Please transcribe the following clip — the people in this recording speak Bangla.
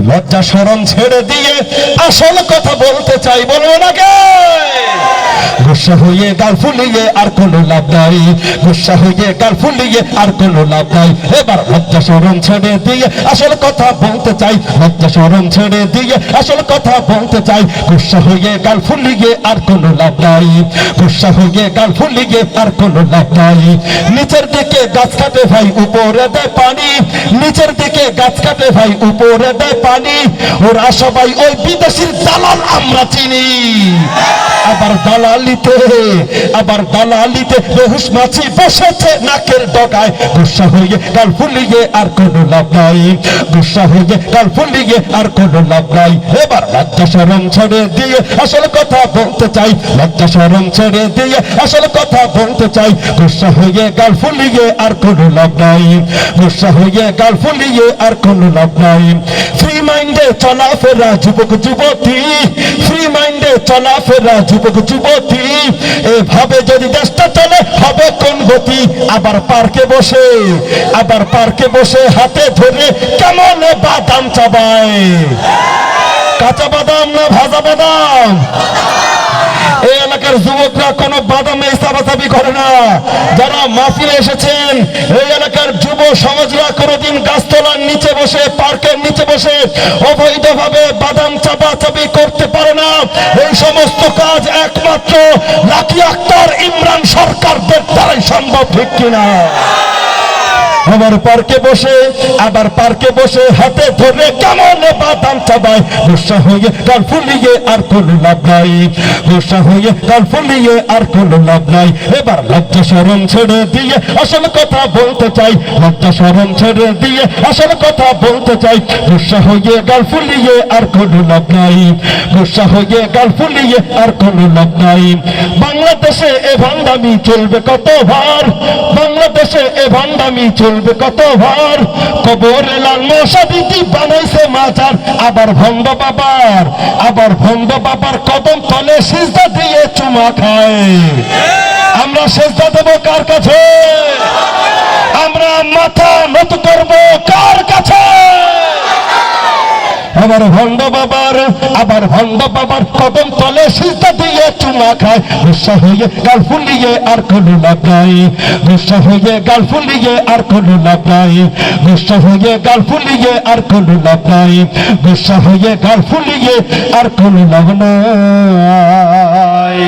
লজ্জা শরম ছেড়ে দিয়ে আসল কথা বলতে চাই, বলবো নাকি? গুসা হয়ে গাল ফুলিয়ে আর কোনো লাভ নাই, গুসা হয়ে গাল ফুলিয়ে আর কোনো লাভ নাই। এবার লজ্জা শরম ছেড়ে দিয়ে আসল কথা বলতে চাই, লজ্জা শরম ছেড়ে দিয়ে আসল কথা বলতে চাই। গুসা হয়ে গাল ফুলিয়ে আর কোনো লাভ নাই, গুসা হয়ে গাল ফুলিয়ে আর কোনো লাভ নাই। নিচের দিকে গাছ কাটে ভাই উপরে দেয় পানি, নিচের দিকে গাছ কাটে ভাই উপরে দেয় পানি। ওরা সবাই ওই বিদেশির দালাল আমরা চিনি। আবার দালালিতে বেহুশ মাছি বসেছে নাকের ডগায়। গুসা হয়ে গাল ফুলিয়ে আর কোনো লাভ নাই, গুসা হয়ে গাল ফুলিয়ে আর কোনো লাভ নাই। এবার লজ্জা শরম ছেড়ে দিয়ে আসল কথা বলতে চাই, লজ্জা শরম ছেড়ে দিয়ে আসল কথা বলতে চাই। গুসা হয়ে গাল ফুলিয়ে আর কোনো লাভ নাই, গুসা হয়ে গাল ফুলিয়ে আর কোনো লাভ নাই। ফ্রি মাইন্ডে চলাফেরা যুবক যুবতী, ফ্রি মাইন্ডে চলাফেরা যুবক যুবতী। এভাবে যদি দেশটা চলে হবে কোন গতি? আবার পার্কে বসে হাতে ধরে কেমন বাদাম চাবায়, কাঁচা বাদাম না ভাজা বাদাম? এই এলাকার যুবকরা কোনো বাদামে চাপাচাপি করে না। যারা মাহফিলে এসেছেন এই এলাকার যুব সমাজরা কোনোদিন গাছতলার নিচে বসে, পার্কের নিচে বসে অবৈধভাবে বাদাম চাপাচাপি করতে পারে না। এই সমস্ত কাজ একমাত্র লাকি আক্তার, ইমরান সরকারদের দ্বারাই সম্ভব, ঠিক কিনা? আবার পার্কে বসে হাতে ধরে কেমন বাদাম চাবায়। গুসা হয়ে গাল ফুলিয়ে আর কোনো লাভ নাই, গুসা হয়ে গাল ফুলিয়ে আর কোনো লাভ নাই। এবার লজ্জা শরম ছেড়ে দিয়ে আসল কথা বলতে চাই, লজ্জা শরম ছেড়ে দিয়ে আসল কথা বলতে চাই। গুসা হয়ে গাল ফুলিয়ে আর কোনো লাভ নাই, গুসা হয়ে গাল ফুলিয়ে আর কোনো লাভ নাই। বাংলাদেশে এ ভণ্ডামি চলবে কতবার, বাংলাদেশে এ ভণ্ডামি চলবে কতবার? কবরে লাল মশা দিদি বানাইছে মাজার। আবার ভণ্ড বাবার কদম তলে সিজদা দিয়ে চুমা খায়। আমরা সিজদা দেব কার কাছে? আমরা মাথা নত করব কার কাছে? আবার ভণ্ড বাবার কদম তলে সিজদা দিয়ে চুমা খায়। গুসা হয়ে গাল ফুলিয়ে আর কোনো লাভ নাই, গুসা হয়ে গাল ফুলিয়ে আর কোনো লাভ নাই, গুসা হয়ে গাল ফুলিয়ে আর কোনো লাভ নাই, গুসা হয়ে গাল ফুলিয়ে আর কোনো লাভ নাই।